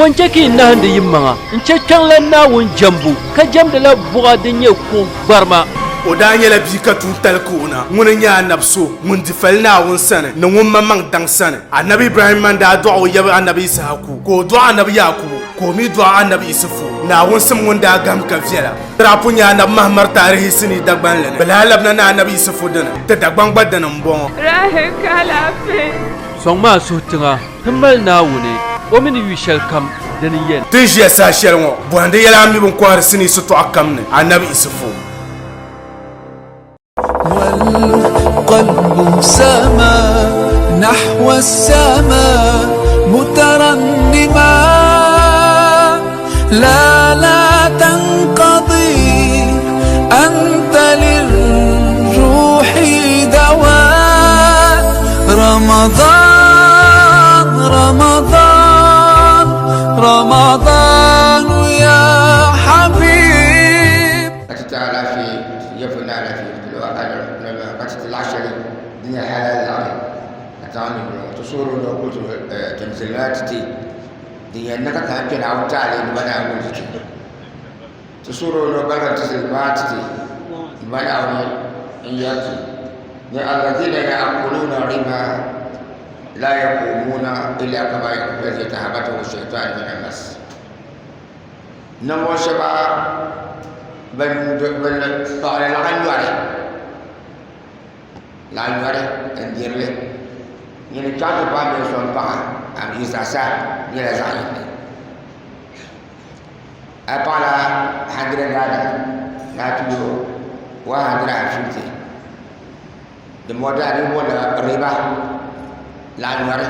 Foncheki nahande yimanga nchekang la nawun jambu ka jamda la buga dinye ko barma o da nyela bi ka tun talkuna mun nya nabso mun difal nawun sane no mun mamang dang sane annabi ibrahim man da du'a ya annabi isaku ko du'a annabi yakub ko mi du'a annabi isufu nawun sam mun da gam ka fiala rapunya annabi mahmar tarihi sini dagban lene balalabna na annabi isufu dana ta dagban badana mbon rahe kala fe songma sutinga himbal nawune o min wishal kam dani yen tijia sa shelmo buande yala mi bon kwar sini sutu akamne annabi isufu والقلب سما نحو السماء مترنما لا تنقضي أنت للروح دواء رمضان رمضان رمضان يا حبيب تعالى في يفنى في العشر دنيا حلال العرب أتعامل تصور لو قلت تنزيلات تي دنيا نكت هنجن أو تعالي نبنا قلت تصور لو بلغت تنزيلات تي نبنا إياتي الذين يأكلون الربا لا يقومون إلا كما يقوم الذي يتهبطه الشيطان من المس نمو شباب بل قال la nyore ndirle ni chato ba me son pa am isasa ni la zai apala hadra gada na tuyo wa hadra shuti de moda ni moda riba la nyore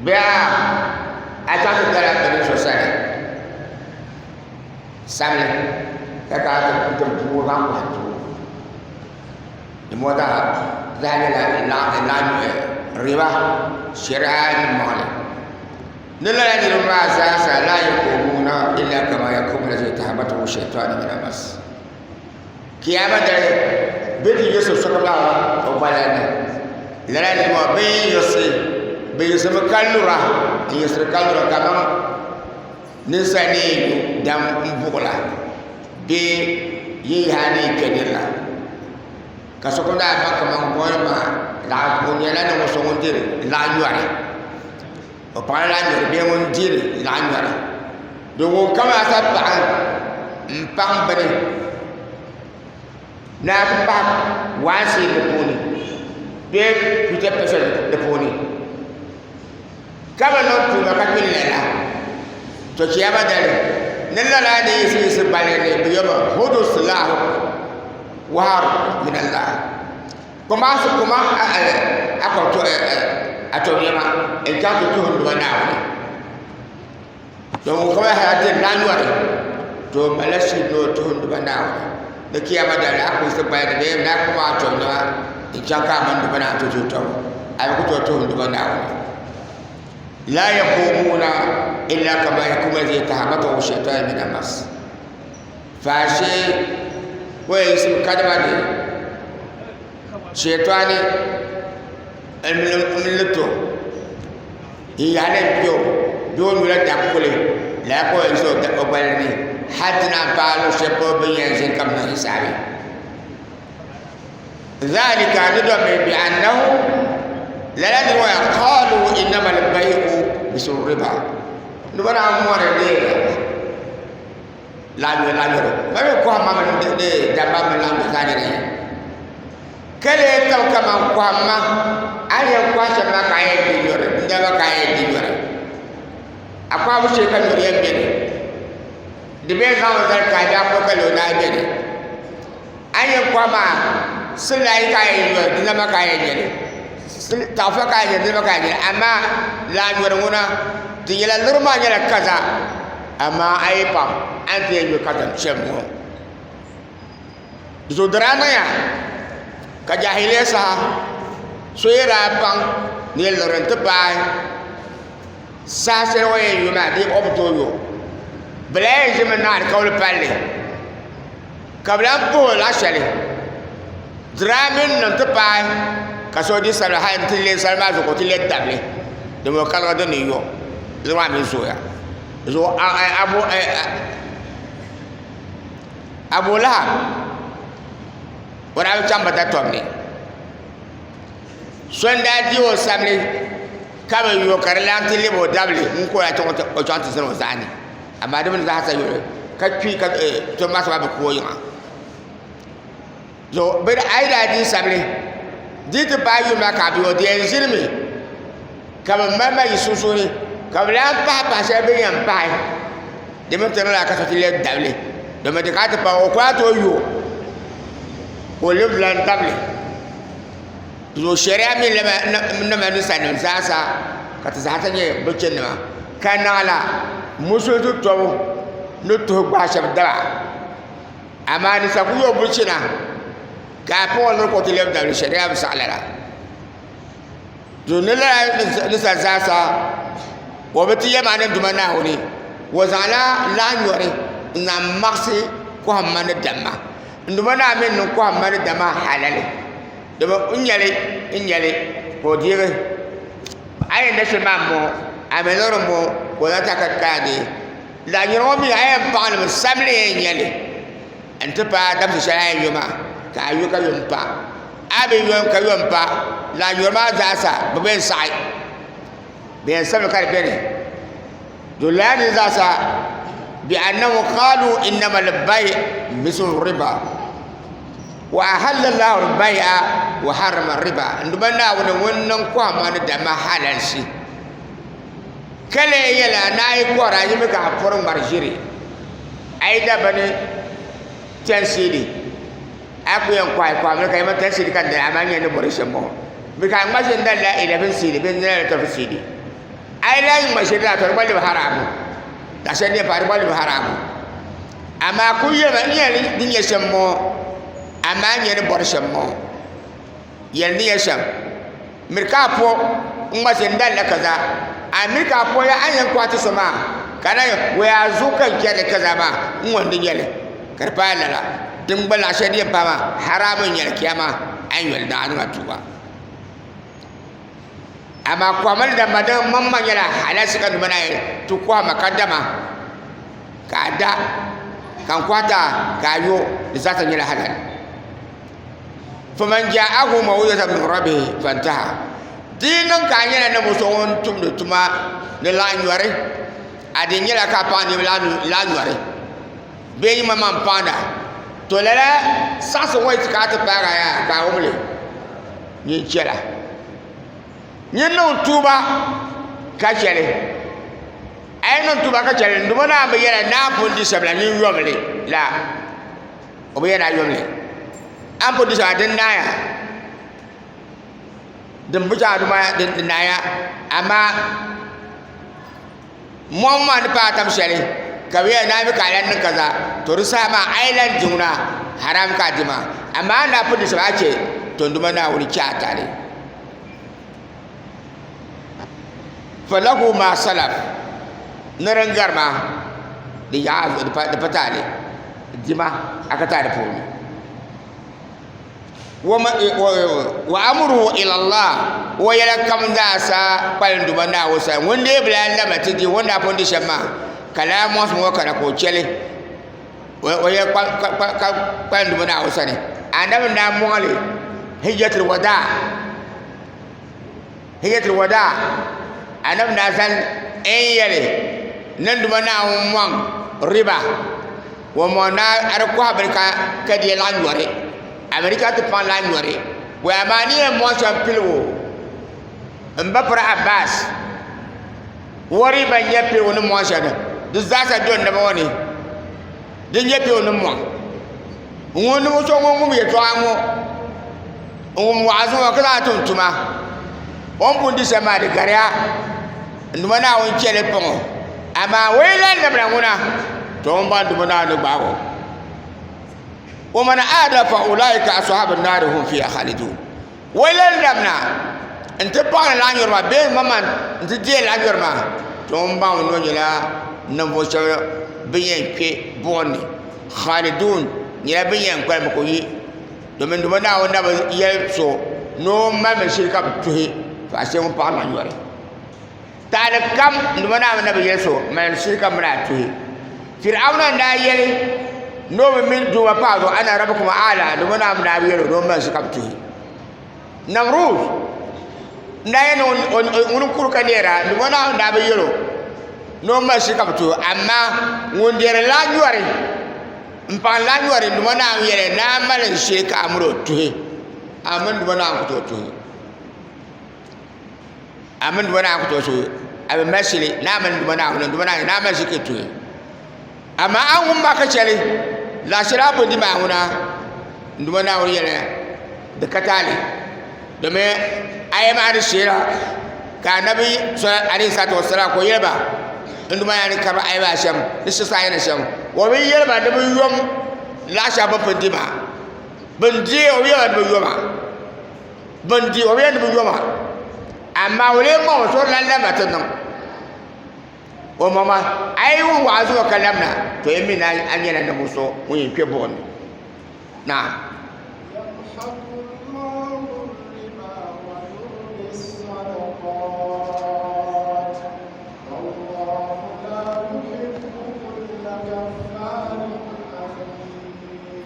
bia achato dara de so sare samle ka to tu wa ma tu لموضع ذلك الربا شراء المال نلا يجرم أساسا لا يقومون إلا كما يقوم الذي يتهبطه الشيطان من المس كيما دل بيت يوسف صلى الله عليه لا يجرم بيوسف كالورا يوسف كالورا كما نساني دم بولا بي يهاني كدلا kasokunda ba kama ngoma la kunyela no songondire la nyare o pa la nyare be mon dire la nyare do wo kama sa pa mpam bane na pa wasi de poni be pite pese de poni kama no tu na ka kinela to ciyaba dale nella la de isi balene be yoma hudu salahu war min Allah kuma ako to yema en ka to ndo na to ko ha hade nanwar to malashi do to ndo na da kiyama da ako se ba da na kuma to na in ka ka man ndo na to ay ko to ndo na la yaqumuna illa kama yaqumu alladhi yatahabatu shaytan min al-mas fashi ويسم كلمة شيطاني الملتو هي على بيون ولا تأكله لا كو يسوع تقبلني حتى نبالو شباب ينزل كم نحسابي ذلك ندم بأنه لا ندري قالوا إنما البيع بسوء الربا نبنا أمور الليل la ma be ko ma de da ba me la ka de kele ka kama ko ma aye ko sa ma ka e di yore nda ba ka e di yore akwa bu se ka yore be de be ga wa ka da ko ka lo na be de aye ko ma sulai ka e yore nda ma ka e de ta fa ka e de ma ka e amma la yore ngona ti yela lurma yela kaza amma aye pa anti yo katan chemo zo drama ya ka jahiliya sa so yera pang ni lorente bai sa se wo yo na di obto yo blaze menar ka wol palle kablan po la shale dramin nan te bai ka so di sala ha tile salma zo ko tile table de mo kala de ni yo zuwa min soya zo abu lahab wala chamba ta tomni sonda diwo samle kama yo karlan tilibo dable mun ko ya tonto o tonto sero zani amma dum za ta yo ka pi ka to ma sa ba ko yima zo be ai da di samle di to ba yo ma ka bi o di enzirmi kama mama yisusu ni kama la pa se be yam pai de mo teno la ka so tile dable de me de ka ta pa o kwa to yo o le blan dable zo sharia min na manu sanin sasa ka ta zata ne bukin ma kanala musu to no to gba shab dara amma ni sa ku yo bukina ka po lo ko tile da sharia bi salala zo ne la ni sa sasa wo beti yema ne duma na honi wo zala la nyore na maxi ko hamane damma nduma na min ko hamane damma halale dama unyale ko dire ay na se mammo ameloro mo ko la takatkade la nyoro mi ay pa na samle nyale anta pa dam se shay yoma ka yuka yompa abe yom ka yompa la nyoma zasa bo ben sai ben sam ka bene dolani zasa bi annahu qalu innamal bay' misl riba وأحل الله البيع وحرم الربا ndubana wannan kwa mana da mahalan shi kale yala nayi kwara yi maka furin marjiri ai da bane tensidi aku yan kwai kwa maka yi mata tensidi kan da amanya ne borishin mo mika mashin da la 11 cd bin da ta cd ai la yin mashin da tar bali haramu da sai ne fari bali haramu amma ku yi ba ne din ya shammo amma nyene borsam mo yelni yasham mirka po ngba sendal la kaza amirka po ya anyan kwati soma kana we azuka kele kaza ma ngondi yele karpa lala dimbala shedi pama haramun yele kiyama anyol da anu atuwa amma kwamal da madan mamman yala halasi kan dumana yele to kwa makadama kada kan kwata kayo da zata yele halal فمن جاءه موعظة من ربه فانتهى دينن كانينا نمسون تما نلا نوري ادين يلا كاباني لا نوري بي ماما باندا توللا ساس ويت كات باغا يا كاوملي ني تشلا ني نو توبا كاشلي اي نو توبا كاشلي ندمنا بيلا نابوندي سبلا ني يوملي لا وبينا يوملي ampo disa den naya den buja duma den naya ama momma ni patam shari kawiya na mi kalan nan kaza to rusa ma island juna haram ka dima amma na fu disa ake to duma na wuri kyata ne falahu ma salaf naran garma da ya da fatale dima aka ta da fomi وأمره إلى الله ويلكم داسا بالدبنا وسا وندي بلا لما تدي وندا بوندي شما كلام اسمه كنا كوتشلي ويا بالدبنا وسا أنا من نامولي هجرة الوداع أنا من ناسن أيلي ندبنا ومان ربا ومنا أركوها بركة كدي لانجوري America to pan la nyore we amani e mo champilwo mbapra Abbas wori ba nyepe woni mo shada du zasa don na woni de nyepe woni mo woni mo so mo ye to anwo mo azu wa kala tontuma on bundi sama de garia nduma na won chele pon ama we la na bra nguna to on ba nduma na no bawo ومن عاد فاولئك اصحاب النار هم فيها خالدون ولا لمنا انت بان لا يرما بين ماما انت دي لا يرما توم با ونو جلا نمبو شو بين كي بوني خالدون يا بين كو مكوي دومن دومنا وندا يسو نو ما من شركه بتوي فاشي مو بان يوري taale kam nduma naam nabi yeso man shirka mna tuhi fir'auna da yeli no min duwa paado ana rabbukum ala nduma naam nabi yelo no man shirka tuhi namrud ndayen on kurka dera nduma naam nabi yelo no man shirka tuhi amma ngondere la nyuare mpan la nyuare nduma naam yele na mal shirka amro tuhi amen nduma naam ko tuhi amen dwana ko to abe masili na man dwana ko dwana na man shikitu amma an hum ba ka chale la shirabu di ma huna dwana wuri yana da katali da me ayyama da shira ka nabi sallallahu alaihi wasallam ko yeba dwana ne ka ba ayba sham nishi sai na sham wa bi yeba da bi yom la sha ba fandima bandi o yeba da yoma bandi o yeba da yoma amma wale ma wato lallama ta nan o mama ai wu wazo kalamna to yemi na anyana da muso mun yi bon na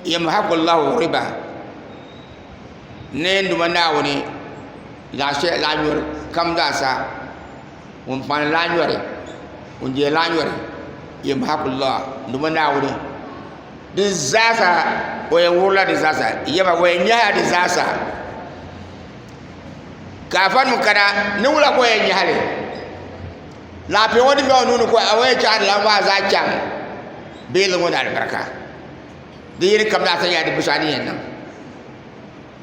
yamhaqu Allahu riba ne nduma nawoni la she la nyor kam da sa on pan la nyore on je la nyore yamhaqullah nduma nawde disaster o e wula disaster yeba o e nyaa disaster ka fan mu kada ni wula ko e nyaale la pe wodi be onu ko awe cha la ba za cham be lo wona baraka de yiri kam da sa ya de bisani yan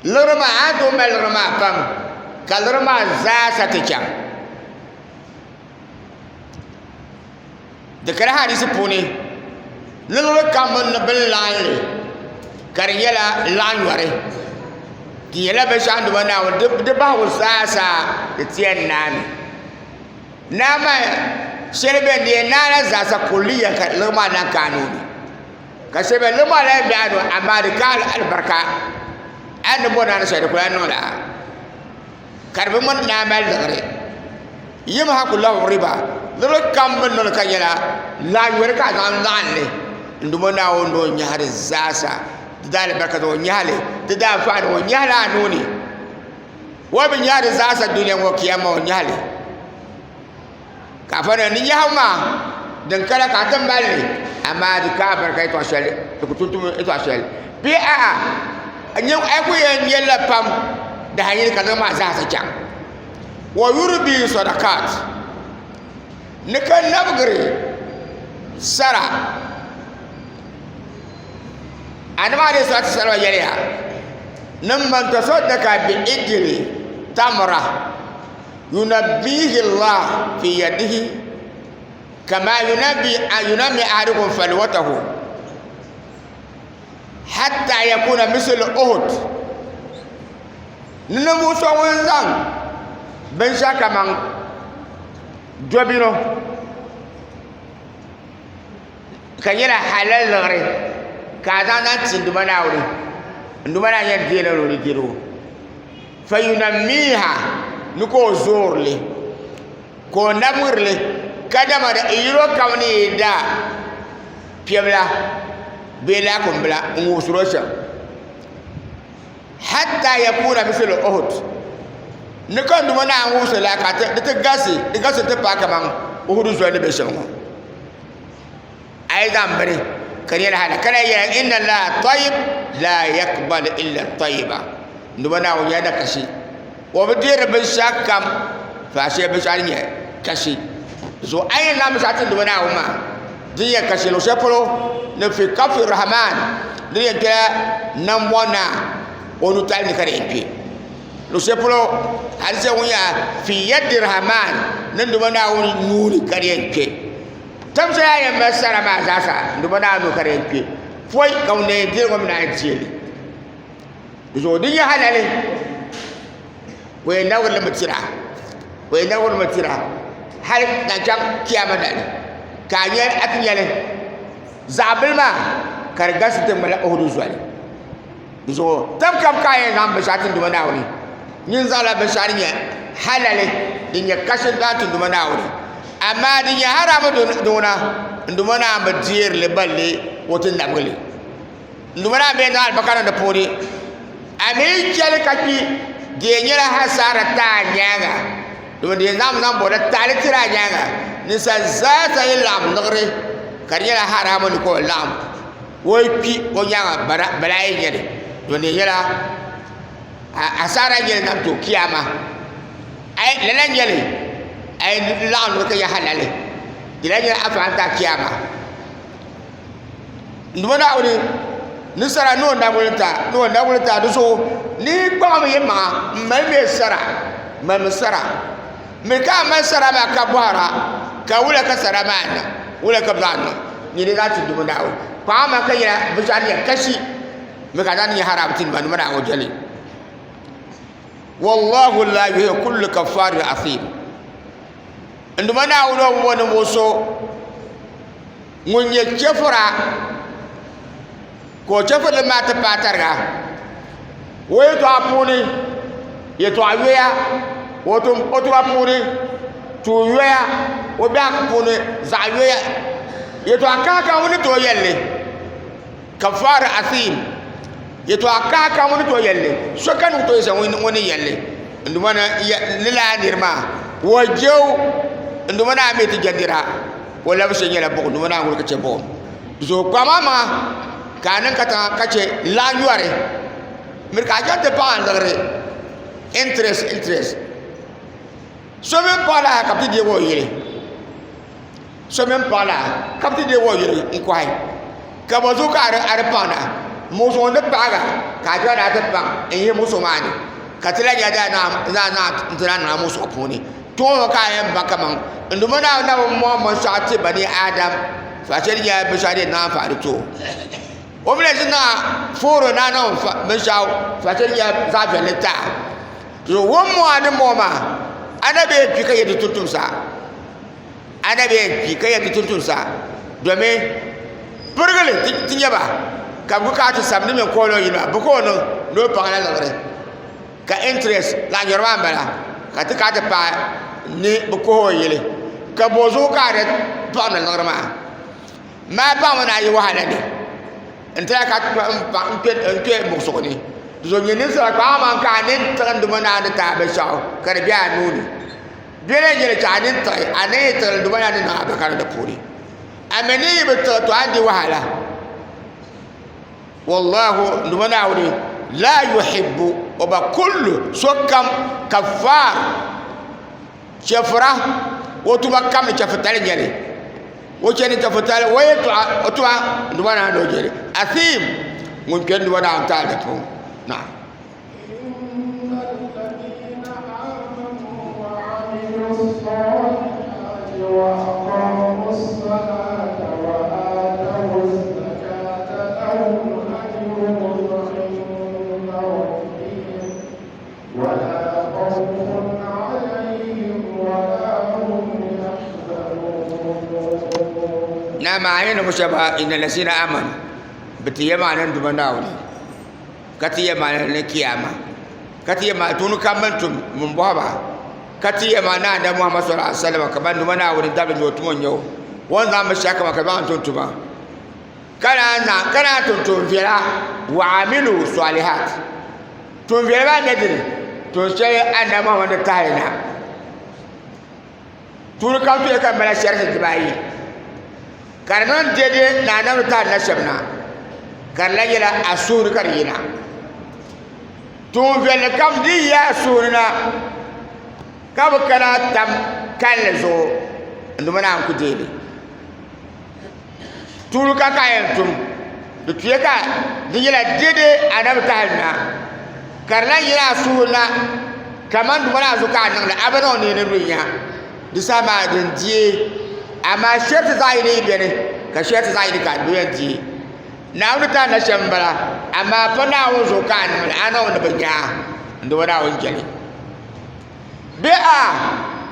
lorma ado mel lorma pam kalorma za sa te cham de kara hadisi puni lolo kam na bel laale kar yela lanware ki yela be shandu bana de ba wo sasa de tien nan nama sherebe de nana za sa kulliya ka loma na kanuni ka shebe loma la be ado amarikal albarka an bona na shede ko no la karbe mon na mal dare yima hakullahu riba lolo kam no ka yela lanware ka gan lanle nduma na wondo nyaare zasa dale barka do nyaale da fa do nyaala noni wa bi nyaare zasa duniya ngo kiyama o nyaale ka fa ni nyaama dan kala ka tamballe amma di ka barka to shele to kututum to shele bi anyo ay ko yen yella pam da hayir ka ma zasa jam wa yurbi sadaqat ne kan nabgri sara anama de salatu salwa yariha nam man tasaddaqa bi idli tamra yunabbihi Allah fi yadihi kama yunami ahadukum falwatahu hatta yakuna misl uhud ninamu so wanzan ben shaka man jobino kanyera halal lagre kaza na tinduma na wuri nduma na yan dina ro giro fayunamiha nuko zorle ko namurle kada ma da iro kawni da piyabla bela kumbla ngusrosha hatta yakuna misal uhud nuko nduma na ngusala ka ta gasi ta paka man uhud zo ne be shanwa ai dambare كرينا هذا كلا يا إن الله طيب لا يقبل إلا الطيبة نبنا ويانا كشي وبدير بشاك كم فاشي بشارية كشي زو أي نام ساتن نبنا وما دي كشي لو شافلو نفي كف الرحمن دي كلا نمونا ونطال نكرين بي لو شافلو هذا ويا في يد الرحمن نبنا ونوري كرين بي tamsa ya masara ma sasa nduba na no karenke foi kaune dir ko mina jeli zo din ya halale we na wala matira hal na jam kiyama dal ka yer atin yale zabil ma kargas te mala ohudu zuali zo tam kam kaye ngam basatin nduba na woni nyin zala basarinya halale din ya kashin da tun duma na wuri amma din ya harama duna nduma na ba dier le balle wotin namgale nduma na be na albakana da pori ami kele kaki de nyela hasara ta nyanga duma de nam boda tali tira nyanga ni sa zata ilam ngre kanyela harama ni ko lam woy pi o nyanga balay nyede duma de nyela asara nyele nam to kiyama ay lala nyele ay lan ko ya halale dilanya afanta kiyama ndumana awni nisara no ndamulta duso ni gbam yema mame sara me ka masara ma ka bara ka wula ka sara mana wula ka bana ni ni gati ndumana aw pa ma ka ya bujani kashi me ka dan ya harabtin ban mana aw jali wallahu la yuhibbu kull kafarin athim ndumana awno wona moso munye chefura ko chefura mata patarga we to apuni ye to awea woto apuni to wea o ba apuni za wea ye to akaka woni to yelle kafara athim ye to akaka woni to yelle so kan to yesa woni yelle ndumana lila nirma wo jew ndumana ameti jandira wala bi senyela bok ndumana ngul kace bom so kwa mama kanan kata kace la yuare mir ka jante pa andare interest so même pas là kapti de wo yele so même pas là kapti de wo yele inkwai ka bozu ka are pana mo so de paga ka jara de pa en mo so mani katila ya da na mo so poni to ka yan bakaman ndumana na mo shati bani adam fa shariya bi shari na fa to o mele sina foro na me shaw fa shariya za veleta to wo mo ade mo ma anabe bi ka yedi tutum sa domin burgale tinyaba ka buka ta samni men ko lo yina bu ko no pangala lagre ka interest la yorba mbala ka ta pa ni bu ko yele ka bozo ka de pa na lagre ma pa mana yi wahala ne enta ka pa nke mo so ni zo nyene sa ka man ka ne tan du mana ta be shaw ka de biya nuni bere jere ta ne ta ane ta du mana na ba ka da puri ameni be to andi wahala والله نمنعوني لا يحب وبكل سكم كفار شفرة وتبكم شفتال جري وشين شفتال ويتوا نمنع نوجري أثيم ممكن نمنع تعرفون نعم وأقاموا الصلاة وآتوا الزكاة لهم أجرهم عند ربهم ولا خوف عليهم ولا هم يحزنون. نعم عين مشابه إن الذين آمنوا بتيما نندم ناولي كتيما نكياما كتيما تونو كمنتم من بابا كتيما نادا محمد صلى الله عليه وسلم كمان نمنا ولد دابن يوتمون يو وانا مشاكل ما كمان تنتما كنا تنتم فيلا وعملوا صالحات تنفيلا ما ندري تنشي أن محمد تاهنا تونو كم تيجي كملا شرح الجبائي كارنون جدي نانا نتاهنا شبنا كارلا يلا أسور كارينا تنفيلا كم دي يا أسورنا كم كنا تم كنزو عندما نكون ديلي تولو كاينتم دتيكا ديلا ديدي انا بتاعنا كارلا يلا سونا كمان دمنا زوكا نغلا ابنو ني نبيا دسما دنجي اما شيت زايدي بيني كشيت زايدي كان دوينجي ناو تا نشمبلا اما فنا وزوكا نغلا انا ونبيا ndona wonjeli bia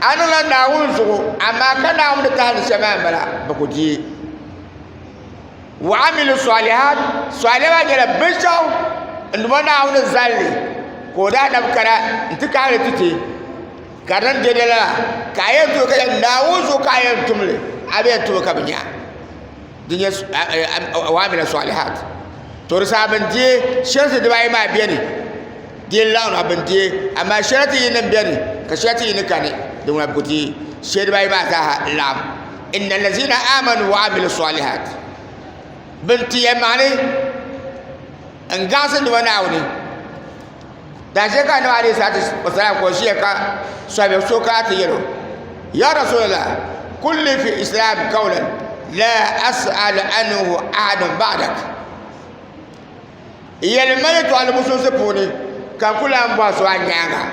anula na wunzu amma kana mu ta hal shamambala bakuji wa amilu salihat salihat jara bishaw nduma na wun zalli ko da da kara intikare titi kadan de la kayen to kayen nawuzu kayen tumle abe to kabnya dinya awamil salihat to risaban je sharti da bai ma biyani din laun abin je amma sharti yin biyani ka sharti yin kane don abuti sharti bai ma ta lam innal ladzina amanu wa amilus salihat binti yamani an gasan da wani aure da shi ka nawa ne sai ta ko shi ka sabe so ka ta yaro ya rasulullah kulli fi islam qawlan la as'al anhu ahadan ba'dak yel mai to al musu se pone kan kula mbo so anyanga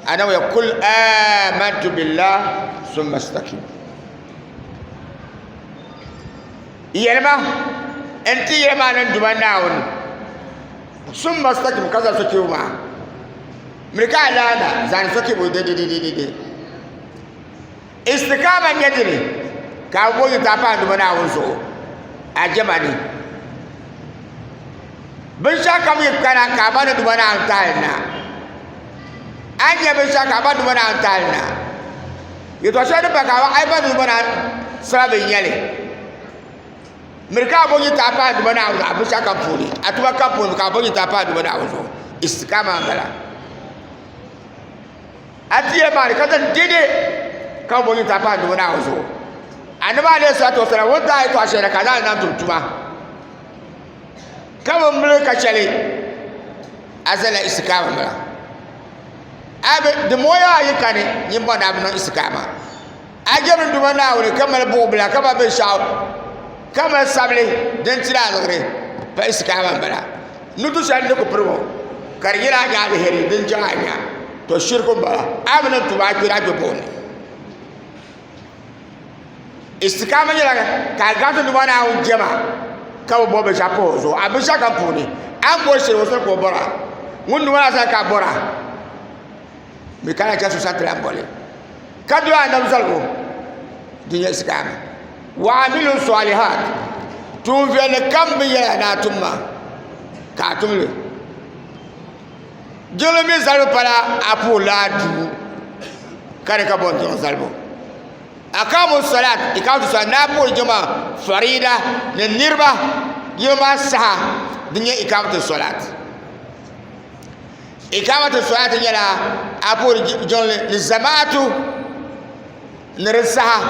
ana wa kul amantu billah thumma istaqim yelma enti yelma nan dubanna woni thumma istaqim kaza so kiuma mirka lana zan so kibo de istikama nyadini ka bo yi ta pa dubanna won so ajamani bin shaka mu kana ka ba da dubanna antalna anya bin shaka ba dubanna antalna yito shadu ba ka ai ba dubanna sabe nyale mirka bo yi ta pa dubanna abu shaka fuli atuba ka fuli ka bo yi ta pa dubanna so istikama ngala atiye ba ka dan dide ka bo yi ta pa dubanna so anaba ne sa to sara wanda ai to ashere ka dan nan tuntuma kama mulka chale azala istikama mala abe de moya yikane nyimbo na abno istikama ajabu duma na wure kama bobla kama be shaw kama sable den tira lagre pa istikama mala nutu shande ko promo karira ga de heri den janya to shirku bala abna tuba kira be bone istikama yala ka gato duma na un jema kawo bobe chapo zo abisha kampuni ambo shiro so ko bora mundu wala sa ka bora mi kana cha so satra mbole kadu andam salgo dinya iskama wa amilu salihat tu vele kambi ya na tumma ka tumle jolo mi salu para apula du kare ka bon jon salbo akamu salat ikawtu sanabu jama farida ne nirba yoma saha dinya ikamatu salat yala apur jonle ni zamatu ne saha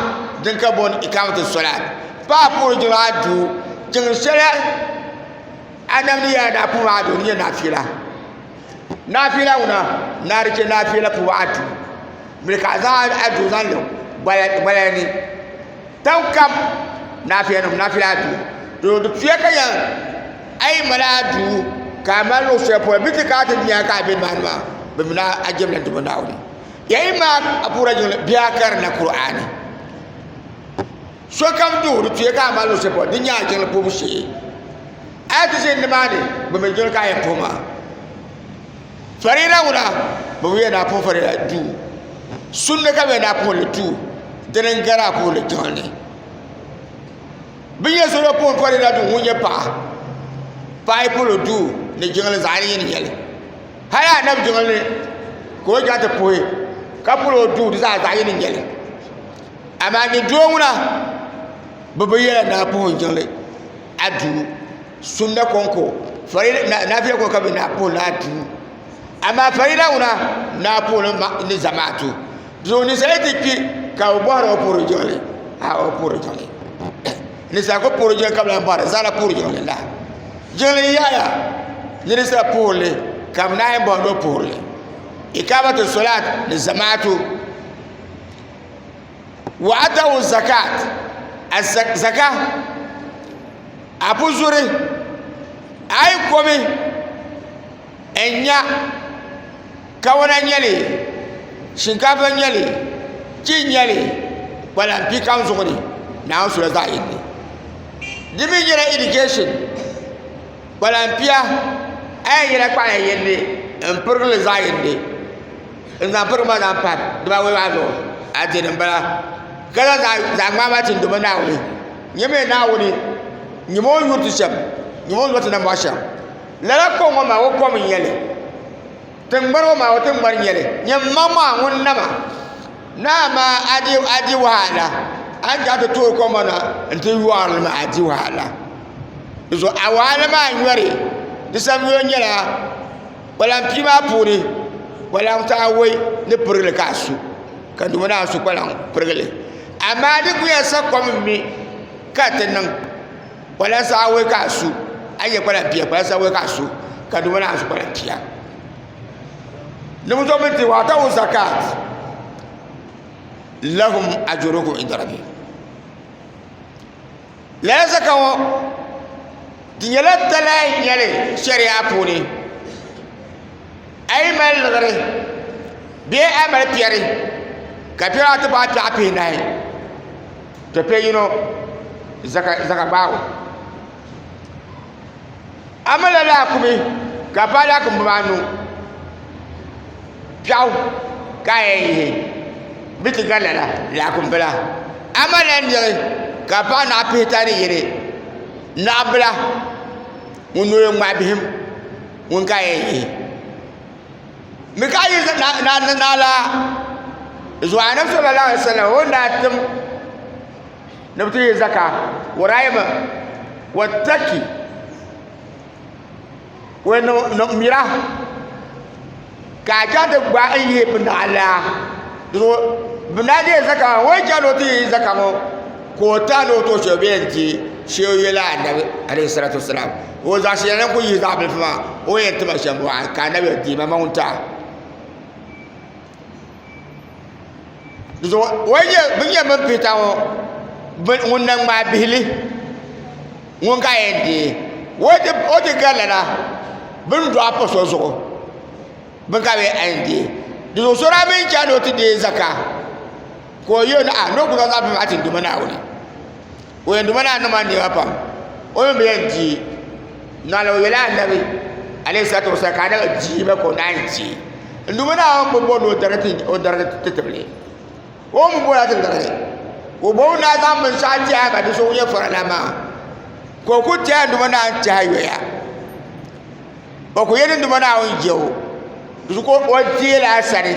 dinka bon ikamatu salat pa apur jonadu jing sele adam ni ya da puma do ni nafila una narike nafila pu atu milka za adu zallo balani tawkam nafila du do fiya kayan ay maladu kamalu sepo bitika ta biya ka bin manma bimna ajemna du ndawli yayi ma apura jole biya kar na qur'ani so kam du fiya ka malu sepo dinya jole pobushi ati sen demande bim jole ka ya poma farira una bo wiya da po farira du sunna ka be da po le tu denen gara po le jone biye so lo po farira du hunye pa po le du ne jole zani ni yele hala na jole ko ja ta po ka po le du za za ni yele ama ni du una bo biye na po jole adu sunna konko farira na fiya ko ka be na po la du ama farira una na po ni zamatu do ni sayti ki ka ubara oporo jole oporo jole ni sa ko poro jole kabla mbara zala poro jole la jole yaya ni sa pole kam na mbo do pole ikabatu salat ni zamatu wa atu zakat az-zakah abuzuri ay komi enya kawana nyale shinkafa nyale ci nyale wala pi kan zuri na wasu da zai ne dimi jira education wala pia ay yira kwa yende empurle zai ne ina purma na pat da wai wazo ajin bala kala za mama tin duma na wuri nyeme na wuri nyimo yutu sham nyimo yutu na masha la ko ngoma wo ko min yele tengbar ma wa tengbar nyele nyam mama won nama na ma adi wahala an ja to ko mana nti yuwal ma adi wahala so awala ma nyore disam yo nyela wala mpima puri wala ta wai ne purle kasu kan dum na su kwalan purle amma di ku ya sa kom mi katanan wala sa wai kasu aye kwalan piya wala sa wai kasu kan dum na su kwalan piya ne mu to minti wa ta zakat lahum ajrukum inda rabbihim la zakawo dinyala talay nyale sharia puni ay mal lagare be amal piari kapira to ba ta pe nai to pe zaka bawo amala la kumi kapala kum banu piao kai biti galala la kum bala amala ndire kapana pe tani yire na bla munu ma bihim mun kai mikayi na la zuwa na sallallahu alaihi wasallam wanda tum nabti zaka waraima wattaki wano mira ka ja da gba ayi binala do binade zaka wai jalo ti zaka mo ko ta no to shebenti sheyela annabi alaihi salatu wasallam wo za shi nan ku yi zabi fa o yanta ba shan wa ka nabi di ma maunta do waye binya man pita wo wannan ma bihli won ka yende o de galala bin do aposo zo bin ka we ande do so ra bin jalo ti de zaka ko yo na no ku za bi atin duma na wuri o yendo mana na man de apa o me yanti na la wela annabi alayhi salatu wasallam ka da ji ba ko nanti duma na on bo no darati o darati teble o mu bo ya tin darati o bo na za mun sa ji ba da so ya fara ma ko ku ta duma na ta ya o ko yedin duma na on jewo du ko o ti la sare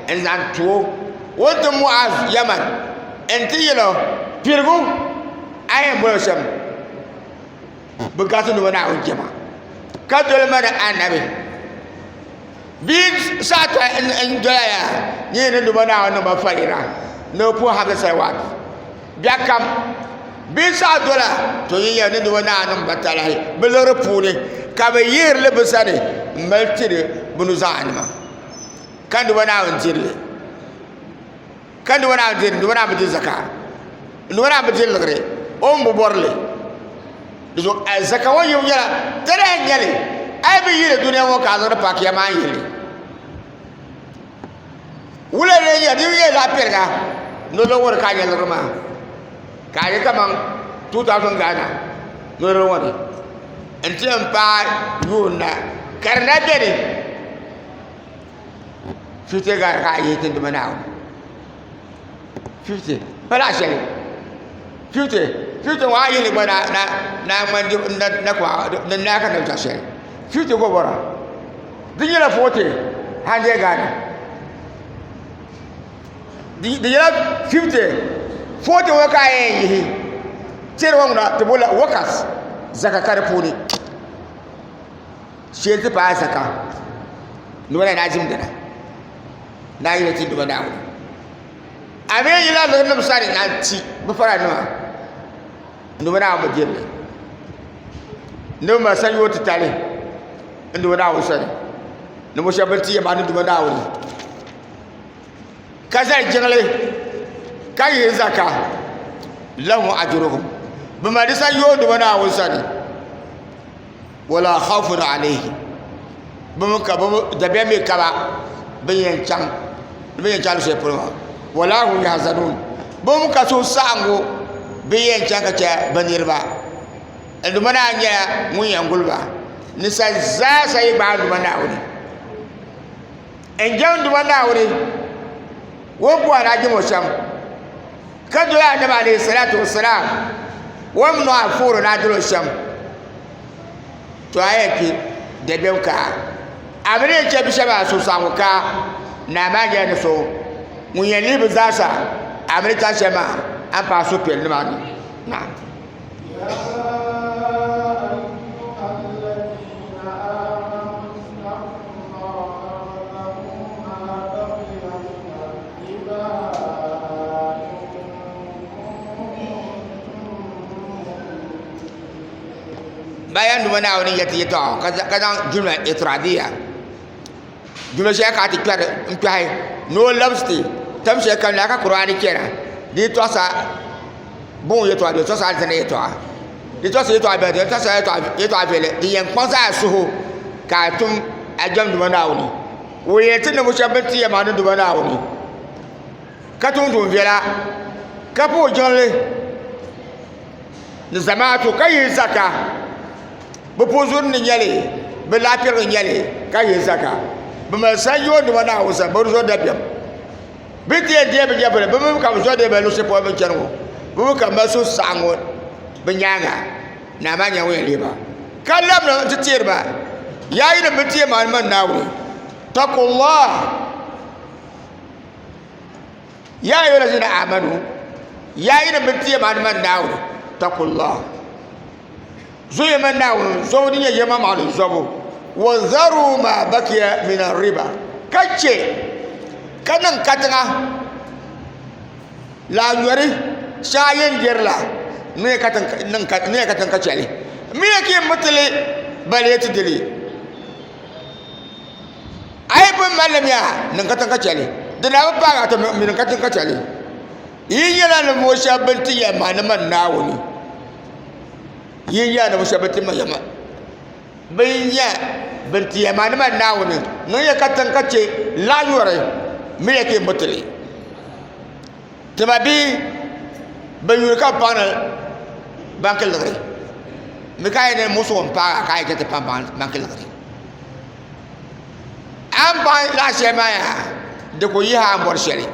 en zan to wonto muaz yaman enti yelo pirgu ayen bo sham bukatu duma na on jema ka dole mana annabi bi sata en doya ni ne duma na on ba faira no po ha sai wa biakam bi sa dola to yi ne duma na on batala be lor pule ka be yir le besane maltire bunu zanima kan duma na on jirle kan duma na on jirle duma na bi zakar duma na bi jirle o mbo borle do zakawa yo yala tere nyale ay be yire dunia wo ka zo pa kiya ma yile wule le ya di ye la perga no lo wor ka nyal roma ka ye kamang 2000 gana no lo wor entem pa yuna karna dere fite ga ka ye tin dum naaw 50 bala shele 50 wa yile bana na man na kwa na ka na ta shele 50 go bora dinyela 40 hande gana dinyela 50 40 wa ka ye tere wa na to bola wakas zaka karfuni shi ta fa zaka nuna na jim dana na yi tin duba dawo ame yila da nan sari na ci bu fara numa numa na mu jelle numa san yo tale numa dawo sari numa shabanti ya ma numa dawo kazar jingle kai zaka lahu ajruhum bima disa yo numa dawo sari wala khawfun alayhi bama ka da be me kaba bayan can sai furma wala hum yahzanun bam ka so sango bayan can ka ce banirba andu mana anya mun yangulba ni sa za sai ba andu mana wuri en jandu mana wuri wo bu ana ji mo sham kadu ya nabi alayhi salatu wassalam wa mun afuru na duro sham to ayaki da bemka amre ce bi shaba so sangu ka na ma ga ne so mun yeli bi zasa amre ta shema an pa so pel ma ni na bayan duma na wani yati yato kaza jumla itradiya jumla shi ka ti kwar mpai no labsti tam shi kan la ka qur'ani kera di to sa bon yato abi to sa alzana yato di to sa yato abi di to sa yato abi le di yan kwanza suhu ka tum ajam duma na wani wo yati na mushabbati ya ma duma na wani ka tum dum vela ka po jonle ni zamatu kai zaka bu puzun ni nyale bu lafiyar nyale kai zaka bu ma san yo ni wana hausa bu zo da biam bi tie die bi jabere bu ka zo de be lu se po be chanwo bu ka ma su sango bu nyanga na ma nya we liba kallam na titir ba yayi da bitie man man nawo taqullah ya ayyuhal ladina amanu yayi da bitie man man nawo taqullah زي ما ناون زودين يا جماعة على الزبو وذروا ما بقي من الربا كتشي كنن كتنا لا يوري شاين جرلا نيه كتن كتشالي ميه كي متلي باليت دلي أي بمالم يا نن كتن كتشالي دنا بباغا تو من كتن كتشالي ييلا نموشا بنتي يا ما نمن ناوني yinya na mushabati mayama binya binti yamani man nawuni no ya katan kace la yore me yake mutuli tababi bayu ka panel bankal gari me kay ne musu on pa kay ke te pam bankal gari am ba la shema ya de ko yi ha mbor sheri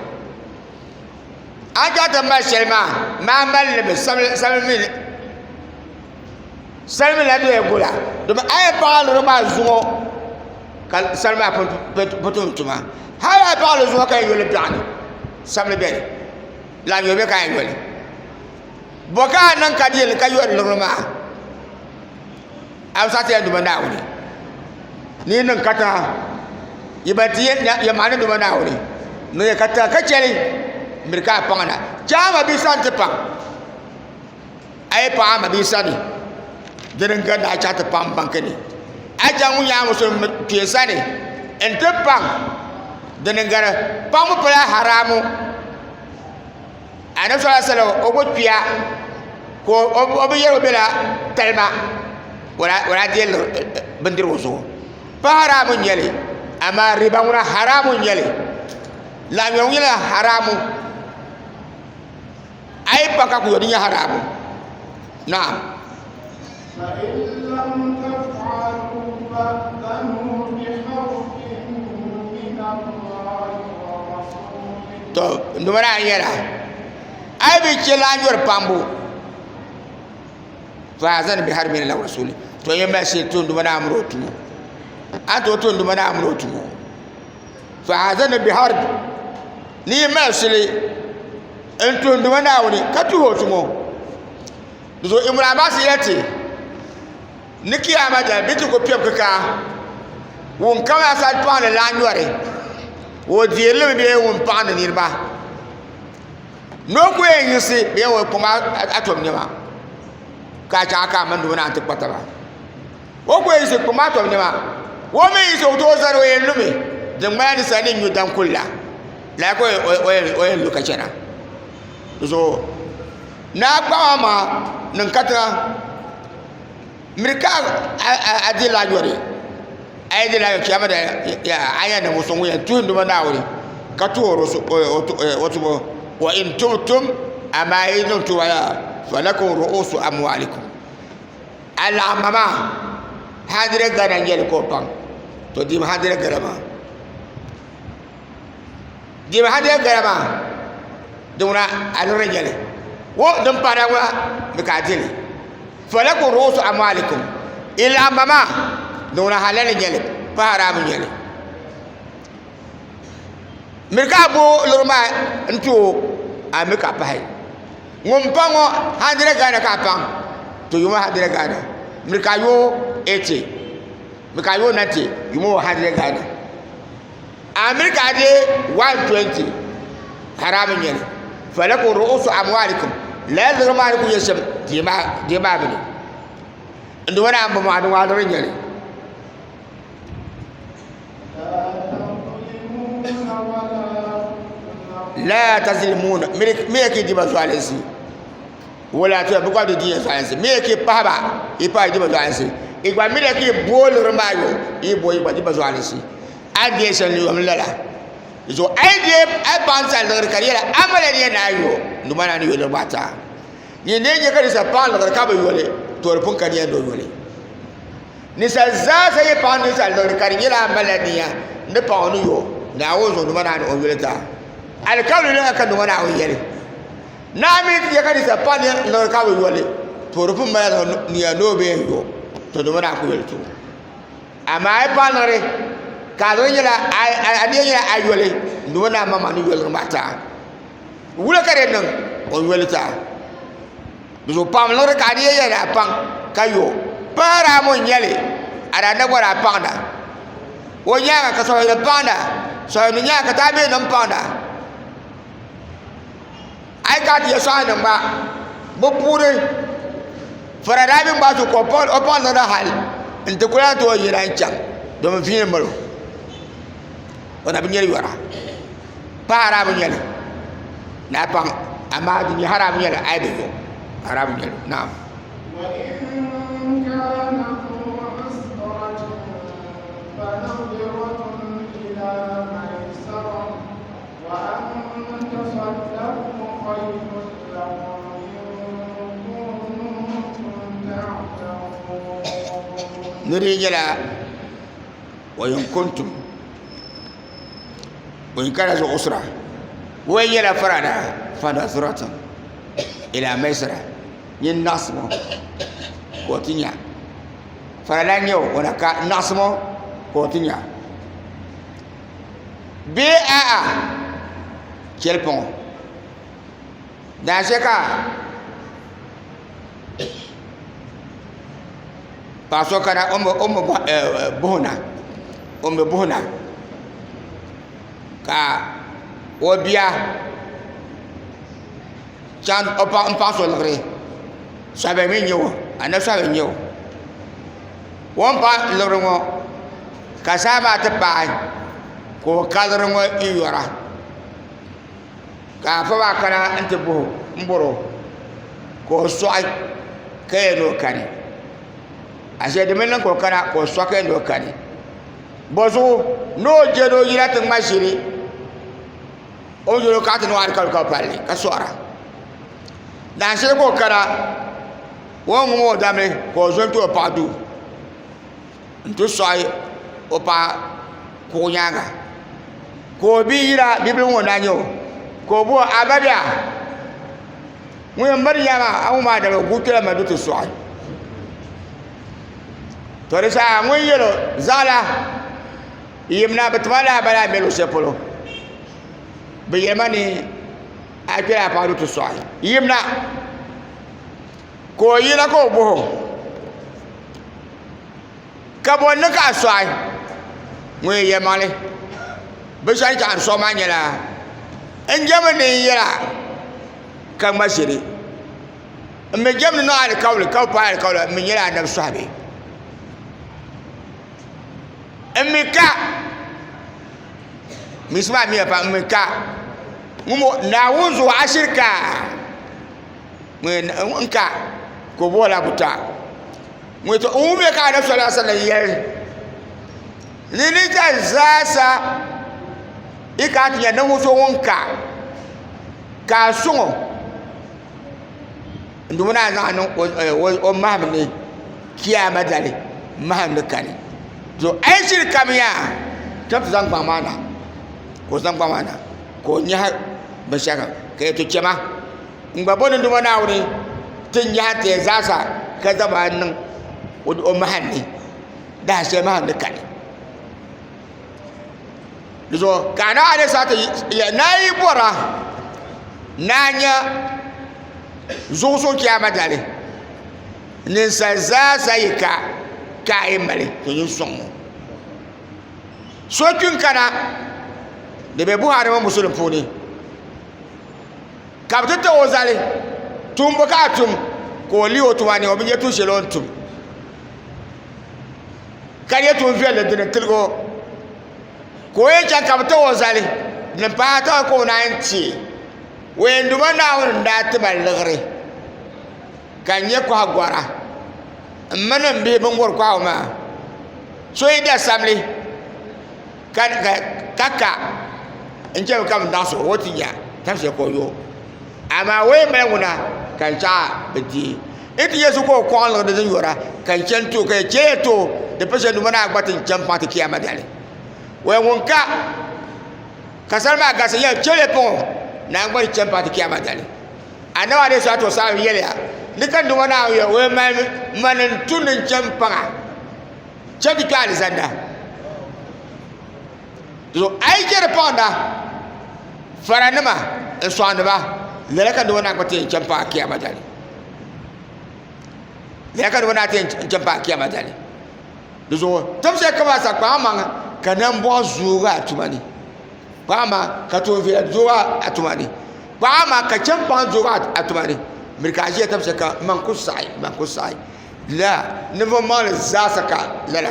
aja ta ma shema ma mal le sam salmi la do e gola do ma ay paal ro ma zugo kal salma potum tuma hala paal zugo kay yole biani samle be la yobe kay yole boka nan kadil kay yole ro ma am sate do ma nawni ni nan kata yibati ya mane do ma nawni no ya kata kaceli mirka pangana chama bi sante pang ay pa ma bi sani denen ganda chata pam bankani aja munya muso piesani ente pam denen gara pam pala haramu ana sala sala obo pia ko obo yero bela talma wala del bandir woso pa haramu nyele ama riba ngura haramu nyele la nyela haramu ay paka ko yodinya haramu naam فإن لم تفعلوا فأذنوا بحرب من الله ورسوله. تو نمرا يلا أي بيجلانجور بامبو فأذن بحرب من الله ورسوله. تو يمشي تون نمرا أمروتو أنتو تون نمرا أمروتو فأذن بحرب ni masili أنتو نمرا أولي كتوه تمو نزو إمرا باسي يأتي niki amada bitu ko piep kaka won kama sa pan la nyore wo diele be won pan ni ba no ko enyisi be wo kuma atom nyama ka cha ka mandu na anti patala wo ko enyisi kuma atom nyama wo me yisi o to zaro e lumi de ngani sa ni nyudan kulla la ko o lu ka chena so na kwa ma nan katra mirka adila yore adila yo kiyama da ya aya da musun wuya tun duma na wuri ka tuworo su wato wa in tumtum ama idun tuwaya falakum ru'usu amwalikum ala mama hadire gana ngel ko pan to dim hadire garama duna alore ngel wo dum para wa mikatili فلكم رؤوس أموالكم إلا ماما دون حلال جلب pa haram nyele mirka bo lurma nto amika pa hay ngom pango 100 Ghana ka pang to yuma 100 Ghana mirka yo 80 mirka yo 90 yuma 100 Ghana Amerika de 120 haram nyele falakum ru'usu amwalikum la zurmanikum yasham dima bini ndu wana amba ma adu wadoro nyele la tazlimuna meke dima zalisi wala to bu ko de diya zalisi meke paba ipa dima zalisi igba meke bol rumayo ibo iba dima zalisi adi shan li wamlala so aidi abansa lor kariera amala ni na yo ndumana ni yole bata ni nenye kali sa pan lor ka ba yole to rupun kariya do yole ni sa za sa ye pan ni sa lor kariera amala ni ya ne pa onu yo na wo zo ndumana ni o yole ta al kawli ne ka ndumana o yele na mi ye kali sa pan lor ka ba yole to rupun ma ni ya no be yo to ndumana ko yole to ama ai pan lor kado nyela adiya ayole ndona mama ni yole mata wula kare nan on yole ta bizo pam lore kadiya ya pang kayo para mo nyele ara na wara panda wo nyanga ka so ya panda so ni nyanga ta be nan panda ai ka ti so nan ba bo pure farada bi ba to ko pol o pon na hal inte kula to yira chang do me fiye malo wana binyeli wara para binyeli na pang ama di haram nyeli ay be yo haram nyeli naam wa in kana usratun fa nadhiratun ila maisara wa an tasaddaqu khayrun lakum in kuntum ta'lamun nuri nyela wa in kuntum وإن كان ذو أسرة وين يلا فرنا فنظرة إلى ميسرة ينصمو كوتينيا فرنا نيو ونكا نصمو كوتينيا بيئة كيلبون دانشكا باسو كان بوهنا ka obia chan opa mpaso lagre sabe menyo ana sabe nyo wonpa lorngo kasaba te pai ko kalrongo iyora ka fa ba kana ante bo mboro ko soai keno kani ase de men ko kana ko soake ndo kani bozu no jedo yirata mashiri o joro ka tan war ka pali ka sora dan se ko kara won mo dame ko zon to padu nto sai o pa ko nyanga ko bira bibin wona nyo ko bo agabia mu maryama awu ma da gutula ma dutu sai to resa mu yelo zala yimna batwala bala melu sepolo be yemani akira pa dutu sai yimna ko yina ko bo kabon ka sai mu yemale be sai kan so manyela enjamani yira kan masiri me jamni no al kawle kaw pa al kawle me yira na sahabi emika misma mi pa emika mumo na wunzu ashirka mwen nka ko bola buta mweto ume ka da sallallahu alaihi wasallam nini ta zasa ikati na wuso wonka ka sungo ndumuna na o mahmni kiyama dale mahmni kani so ai shirka miya ta zan ba mana ko zan ba mana ko nya ba shaka kai to kema in ba bonin duma na wuri tun ya ta zasa ka zama nan o mahanni da sai mahanni kani zo kana ale sata ya nayi bora nanya zuso kiyama dale nin sa za sayika ka imale to yin son so kin kana de be buhari ma musulun funi ka bata o zale tum baka tum ko liwo tumani o binye tu shelon tum kariye tum fiye da dinin tilgo ko yin can ka bata o zale nin fata ko na yanci wen duma na won da tibal lagre kan ye ko agwara manan be ban gor kwa ma so ida samli kan kaka inje kam daso wotinya tamse ko yo ama we meluna kan cha bidi iti yesu ko ko Allah da yora kan cento kai ceto da fashe duma na agbatin can fata kiyama dale we wonka kasar ma gasa ya cele pon na ngba can fata kiyama dale anawa ne sa to sa yele ya nikan duma na yo we manan tunin can fanga cebi ka alizanda so ai jere ponda faranima ensoanba lelaka do na kwate champa kiyama dali lelaka do na te champa kiyama dali so tamse ka ba sa kwa manga kana mbo zuga atumani kwa ma ka to vila zuga atumani kwa ma ka champa zuga atumani mirkaje tamse ka mankusai la nevo mal zasaka la la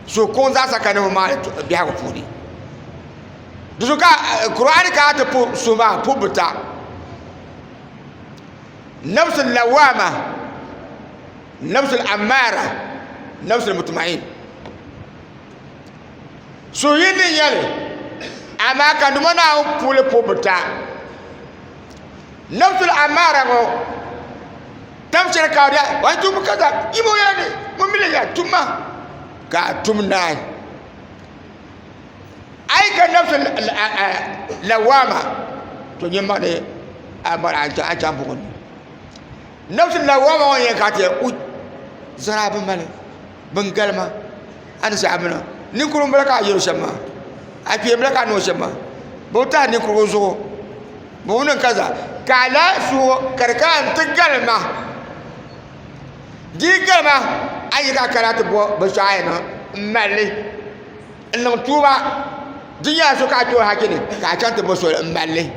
so kon zasaka nevo mal biya ko fudi duka qur'ani ka ta pu suma pubuta nafsul lawama nafsul amara nafsul mutma'in so yini yale ama ka duma na pule pubuta nafsul amara go tamsir ka da wa tum kaza imo yani mun mile ya tumma ka tumnai ai ka nafsul lawama to nyemma de amara anta bugun nafsul lawama wani ka te u zaraba male bangalma an sabuna ni kurun baraka yero shama a fiye baraka no shama bauta ni kurun zo bunin kaza kala su karkan tigalma digalma ayi ka karatu bo bashayana mali nan tuba dunya su ka to hakini ka canta bo so mali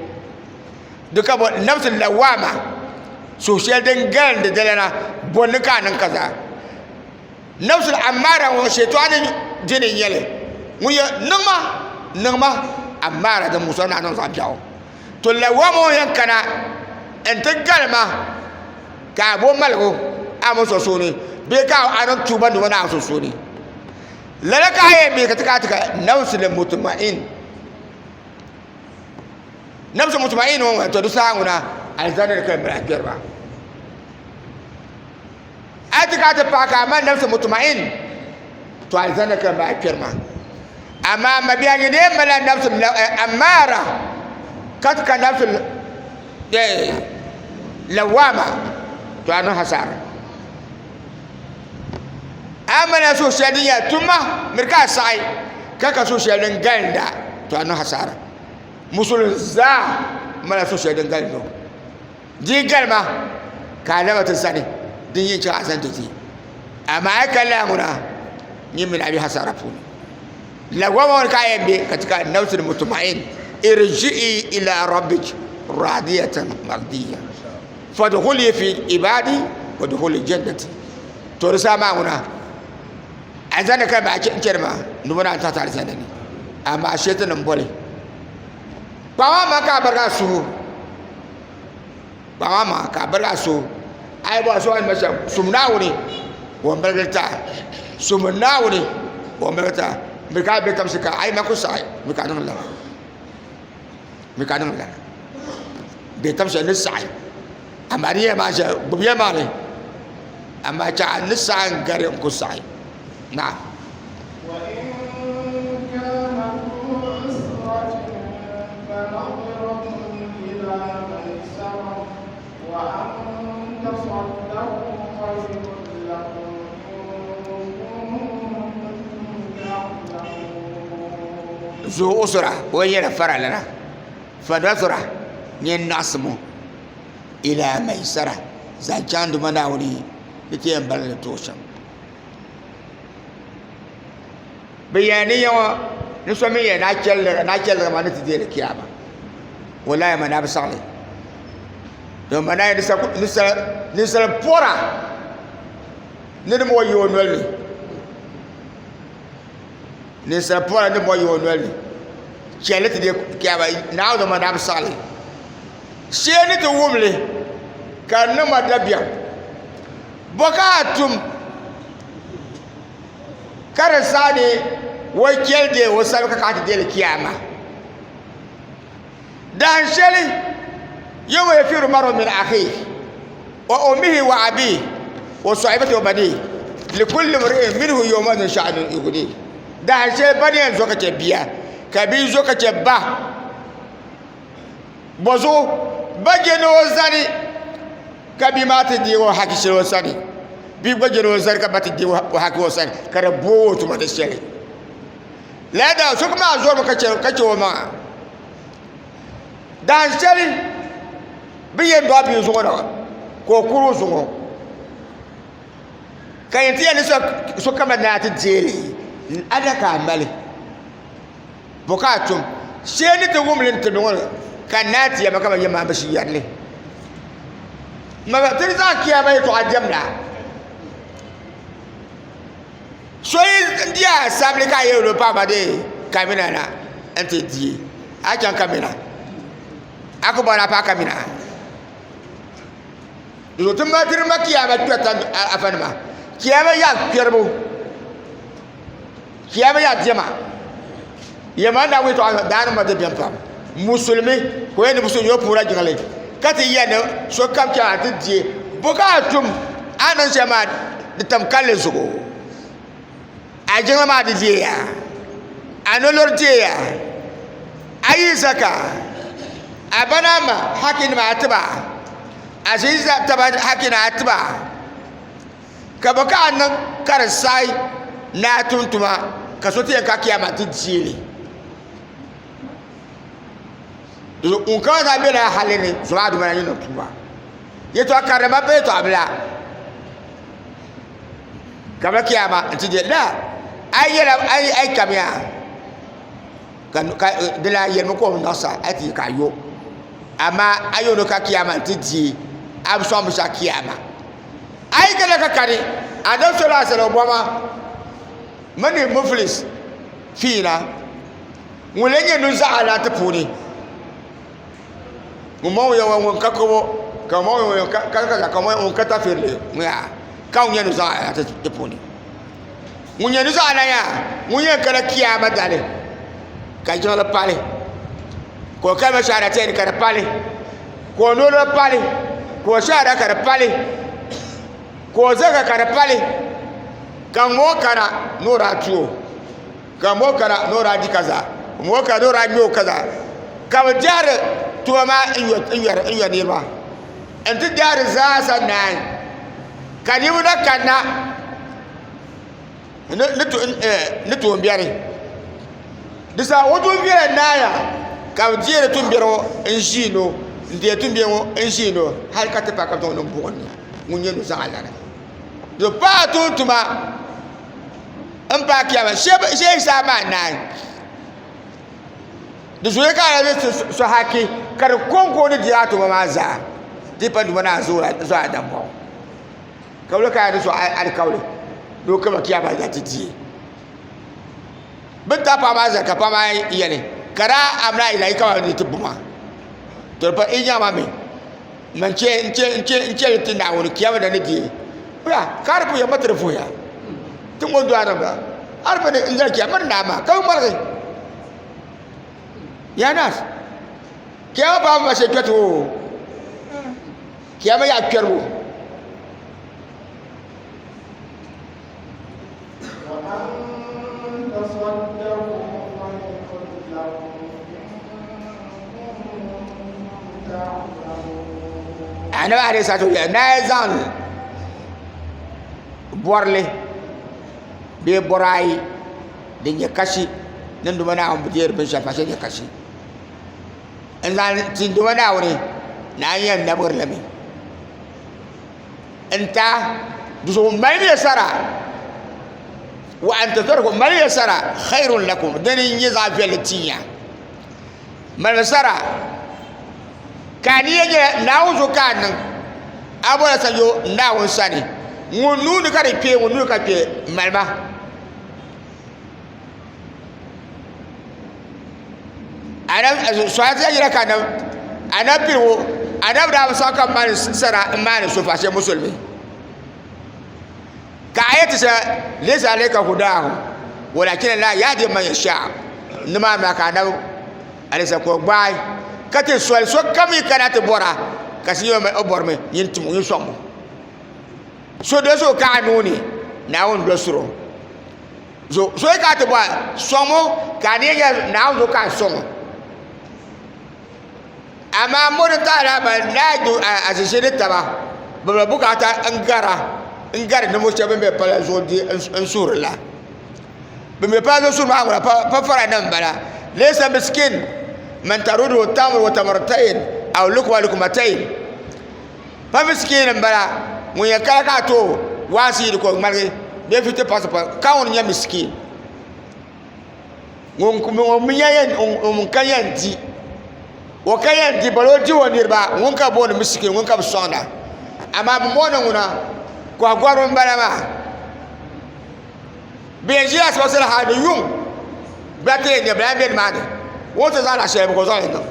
duka bo nafsul lawama social dangal da dalana bonuka nan kaza nafsul amara wa shaytanin jinin yale muya nangma amara da musa na nan zabiyawo to lawama yankana entagalma ka bo malgo amo so ne be ka anan tuba da wani so ne lalaka ya be ka taka nafsul mutma'in nafsul mutma'in wa to dusa nguna aljanna ka brakir ba atika ta paka man nafsul mutma'in to aljanna ka brakir ma amma mabiyan ne mala nafsul amara katka nafsul lawama to anu hasara amana so shadiya tuma mirka sai kaka so shadin ganda to anu hasara musulun za mala so shadin gando di galma kana wata sani din yin ci asan tafi amma ai kalla muna yin min abi hasara fu lawama kayan be katika nafsul mutma'in irji'i ila rabbik radiyatan mardiyya fadkhuli fi ibadi wadkhuli jannati to risa ma muna azana kai ba kin kirma numana ta tare sanani amma shaytanin bole ba ma ka barka su ba ma ka barka su ai ba so an masha sumnawuni wa barkata sumnawuni wa barkata mi ka be kam sika ai ma ku sai mi ka nan la be tam sai ni sai amma ni ma ja bubiya ma ne amma ta ni sai garin ku sai na ذو أسرة وين فرع لنا فنظرة ينعصمه إلى ميسرة زاجان دمناوني لتيم بلد توشم بيانية نسميه ناجل ما نتدي الكيامة ولا ما نابس عليه يوم أنا نسال بورا نمو يونولي نسال بورا نمو يونولي شالت دي كيامة ناو ما نابس عليه شيني توملي كان نما دبيا بكاتم كرساني وكيل دي وسالك كات دي الكيامة دان شلي يوم يفير مرء من أخيه وأمه وأبيه وصاحبته وبنيه لكل امرئ منه يومئذ شأن يغنيه دان شلي بني زوكا بيا كبي زوكا با بوزو بجنو زاني كبي مات دي وحكي شلو زاني بي بجنو زاني كبات دي وحكي زاني كربو تما تشلي لا دا سوك ما زور كاتشو ما دان شلي بيين دوا بي زونا كو كورو زونا كاينتي اني سوك ما نات جيلي ادا كامل بوكاتوم شيني توم لنتنول كانات يا مكما يما بشي يالي ما ترزا كيما يتعجمنا soyi dia sabli ka yelo pa bade kamina na ente die ajan kamina akubara pa kamina yo tumma dirma kiyama tuata afanma kiyama ya kerbo kiyama ya jema yema da wito dan ma de bien pam musulmi ko en musulmi yo pura jingale kati yene so kam kya ati die bokatum anan sema de tam kalle zugo ajinga ma di dia anolor dia ayizaka abanama hakin ma atba aziza taba hakin atba kabaka nan kar sai na tuntuma kasote ka kiyama ti jili un ka da bela halini zuwa du mana yin tuba yeto akarama be to abla kabla kiyama ti de la ay kamya kan de la yen ko nosa ati kayo ama ayo no ka kiyama ti di abso mo sa kiyama ay kala ka kari adam sallallahu alaihi wasallam mani muflis fina mulenye no za ala ta puni mo yo won kakobo kamo yo kamo on kata firle ya ka unye no za ala ta puni munye no za ala ya munye kala kiyama dale ka jola pale ko kama shara tani kara pale ko nono pale ko shara kara pale ko zaga kara pale kan mo kana nora tuo kan mo kana nora di kaza mo kana nora nyo kaza ka jare tuwa ma iyo ne ba enti jare za sannan kan yi na kana ne to mbiare disa wotu mbiare naya ka jere tumbiro enjino ndiye tumbiro enjino har ka tepa ka don bonni munye no za ala do pa tuntuma an ba kiyama she sa ma nan da zuwa ka da su haki kar konko ni diya to ma za dipan mana zuwa dan ba kawle ka da su alkawle do kama kiyama za ta ji bin ta fa ma za ka fa ma iyane kara amna ila ka ni tubuma to fa inya ma me man ce tin da wani kiyama da nake ya karfu ya matarfu ya tun wanda ana ba arfa ne in zaki amar na ma kawai margai ya nas kiyama ba ma sai kato kiyama ya kyarwo ana ba sa to ya na zan borle be borai de nye kashi nan duma na on budir bin shafa sai kashi in zan tin duma na wani na yan nabur lami anta duso mai ne sara wa anta tarku mai ne sara khairun lakum dan yin zafi latiya mai sara kani yake nawuzo kanin abola sanyo nawun sani ngunu ni kare pe ngunu ka pe malma ana swati yira kana ana piwo ana da saka man sara man so fashe musulmi ka ayati sa laysa alayka hudahu walakin la yahdi man yasha nima ma kana alisa ko bay kati so kami kana te bora kasi yo me oborme yintum yin somo so de so ka nuni na won do suro so ka te ba somo ka ne ya na won ka somo ama mo ta ra ba na do asise taba ba bukata ngara ne mo chebe be pala zo di ansurla be me pa zo sur ma pa fara nan bala laysa miskin man tarudu tamr wa tamartayn aw lukwa lukmatayn pa miskin bala mo ya ka to wasi ko marge be fite passport ka on nya miskin ngon mi yayen on kayanti o kayanti balo di wonirba ngon ka bon miskin ngon ka sonda ama mo no nguna ko agwaro bala ma be jia so sala ha de yum bate ne bla be ma de wota za la shebe ko zo ndo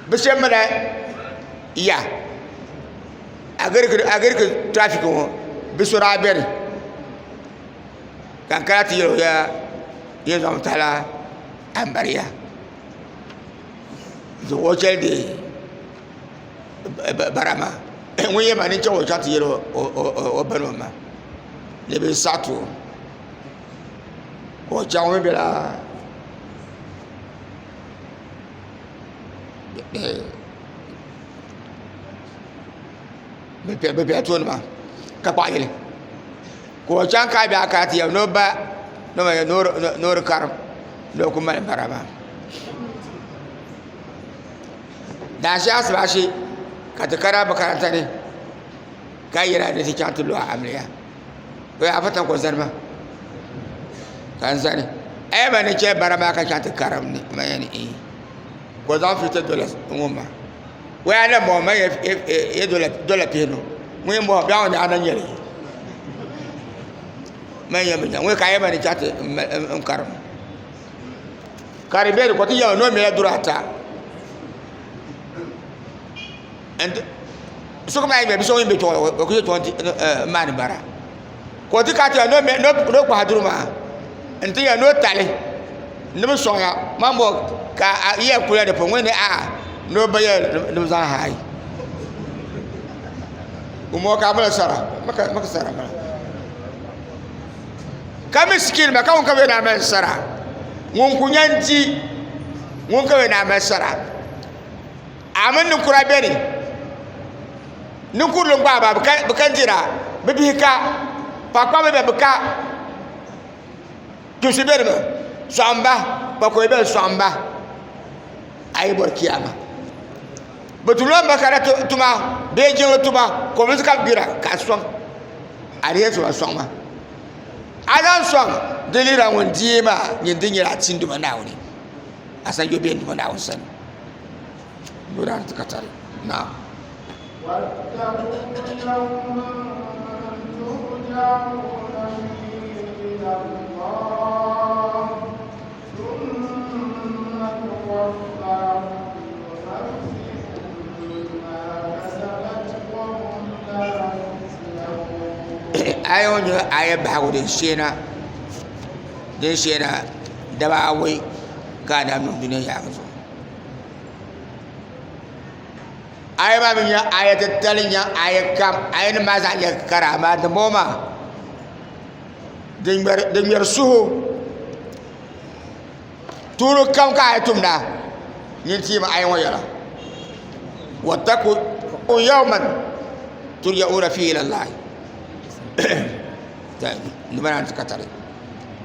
be shemma ya agar traffic ko be sura beri kan karati yo ya zam tala ambariya zo hotel de barama enwe ma ni chawo chati yero o benoma le be satu ko chawo be la be atun ma ka pa yele ko chan ka be akati no ba no ma no karam no ko mal barama da shi asbashi ka ta kara makaranta ne ka yi rana ta kyan tullo a amliya wai a fatan kwanzar ma kan zane ai ba ne ke bara ma ka kyan ta karam ne mai yani ko za mu fita dole umma wai ana mo mai ya dole peno mu yi mo biya wani anan yare mai yamin wai ka yi ba ne kyan ta karam karibe ko ti yawo no me ya durata and so come I be so in be to ko to man bara ko ti ka ti no kwa haduruma enti ya no tale no so ya mambo ka ye kula de pon we no ba ye no za hai umo ka mala sara maka sara mala ka miskin ba ka on ka be na men sara ngun kunyanti ngun ka be na men sara aman nun kura beri nun kurlun ba bukan jira bibika pakwa be buka tusi berma samba ba ko be samba ay bor kiyama betulon bakara tuma be jelo tuma ko musika bira ka son ariye to son ma adan son delira won diema nyindin yira tinduma nawni asa yo be nduma nawo san duran takatari na واتقوا يوما ترجعون فيه إلى الله ثم توفى كل نفس ما كسبت وهم لا يظلمون. ayon aya bawo de shena daba wai kana mun duniya ya zo aya ba min ya aya tattalin ya aya kam aya ma za ya karama da moma din yar suhu turu kam ka atumna yin ti ma ayan wayara wattaqu yawman turja'una fihi ila Allah ta ni bana ta katare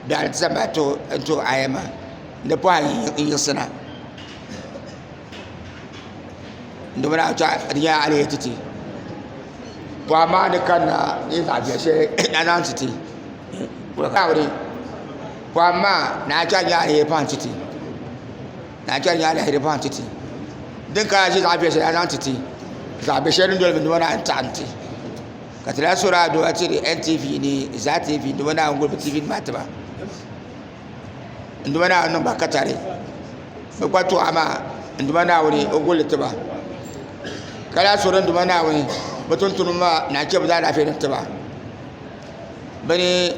dal sabato to ayama ne po ayi yisna ndumana ta riya ale titi po ma de kana ni ta je she na titi ko ka wori po ma na ta ya ale pan titi na ta ya ale pan titi din ka ji ta be she na titi za be she ndol ndumana tanti katila sura do atiri NTV ni za TV ndumana ngol TV mataba ndumana no bakatare ba to ama ndumana wori ogol taba kala sura ndumana wori batun tunuma na ke ba da fe taba bani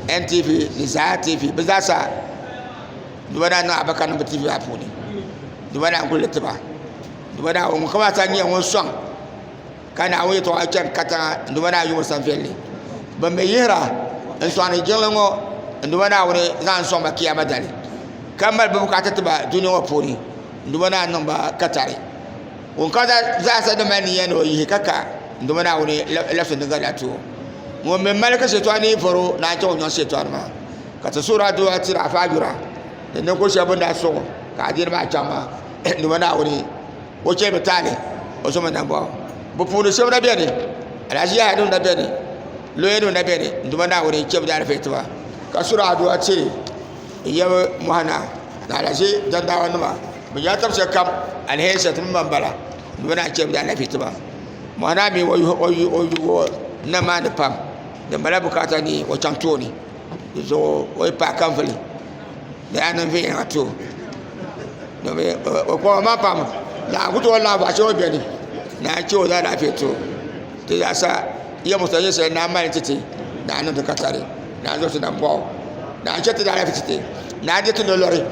NTV ni za TV ba za sa ndumana no abaka no TV apuni ndumana ngol taba ndumana on kama ta nyi on son kana awi to acan kata ndumana yu sanfeli ba me yira en so ani jelengo ndumana woni zan so ba kiyama dali kamal bu kata tiba duniya wa pori ndumana namba katare on kada za sa da mani yano yi kaka ndumana woni lafi daga latu mo me malaka shetani foro na to nyon shetani ma kata sura do atira fajura da ne ko shabu da so ka dir ba chama ndumana woni o che betale o so manambo bu pulu so na bene alaji ya do na bene lo yedo na bene ndumana woni che da fetwa ka sura do ace yawa muhana na alaji dan da wani ma bu ya tafsir kam alhaysa tun bambara ndumana che da fetwa muhana mi oyu na ma da pam da mala bukata ni o chantoni zo o pa kamfali da anan fi na to no me o ko ma pam la gutu wala ba so bene na ce wa za da feto ta ya sa iya mutane sai na mani titi na nan da katare na zo su dan bawo na ce ta da fitite na je tun lori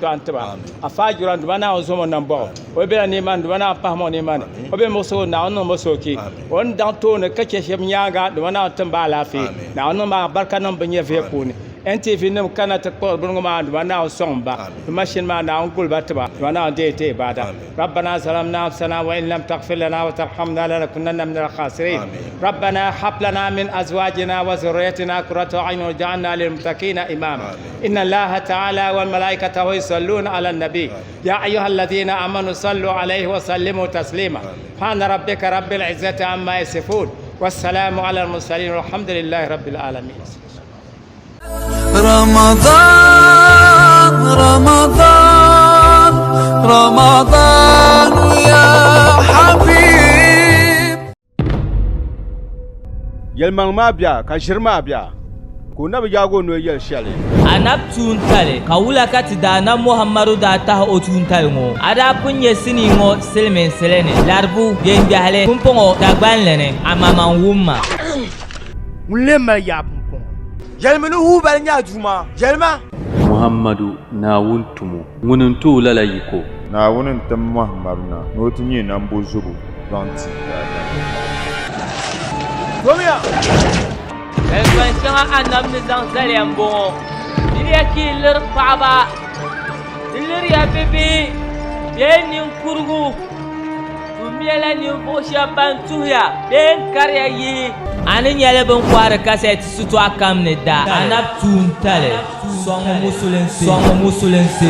to antaba afajura ndubana ozomo nambo obe ni man ndubana pahmo ni man obe moso na onno mosoki on dan to ne kace shem nyaga ndubana tamba lafi na onno ma barka nan banye fe kuni NTV nim kana ta ko bungo ma ndubana somba machine ma na ongul batba ndubana dete bada rabbana salamna afsana wa in lam taghfir lana wa tarhamna lanakunanna min al-khasirin rabbana hab lana min azwajina wa dhurriyyatina qurrata a'yun waj'alna lil muttaqina imama inna allaha ta'ala wal malaikatahu يصلون على النبي يا أيها الذين آمنوا صلوا عليه وسلموا تسليما سبحان ربك رب العزة عما يصفون والسلام على المرسلين والحمد لله رب العالمين رمضان رمضان رمضان يا حبيب يلمن ما بيا كشر ما بيا كنا بيجاكو نويل شالي anab tuntale kawula kati dana muhammadu da ta o tuntale ngo ada punye sini ngo selmen selene larbu yende hale kumpongo dagbanlene amama wumma mulema ya pumpon jalmanu hubal nya juma jalma muhammadu na wuntumu ngunun to lala yiko na wunin tam muhammaduna no tunye nan bozubu donti gomiya Elfansianga anam ni zangzali ambongo Diria ki lir paaba Dilir ya bebe Ben nin kurgu Tumiela nin bosha bantuya Ben karya yi Ani nyele ben kware kaset sutu akam ne da Anap tuntale Songo musulense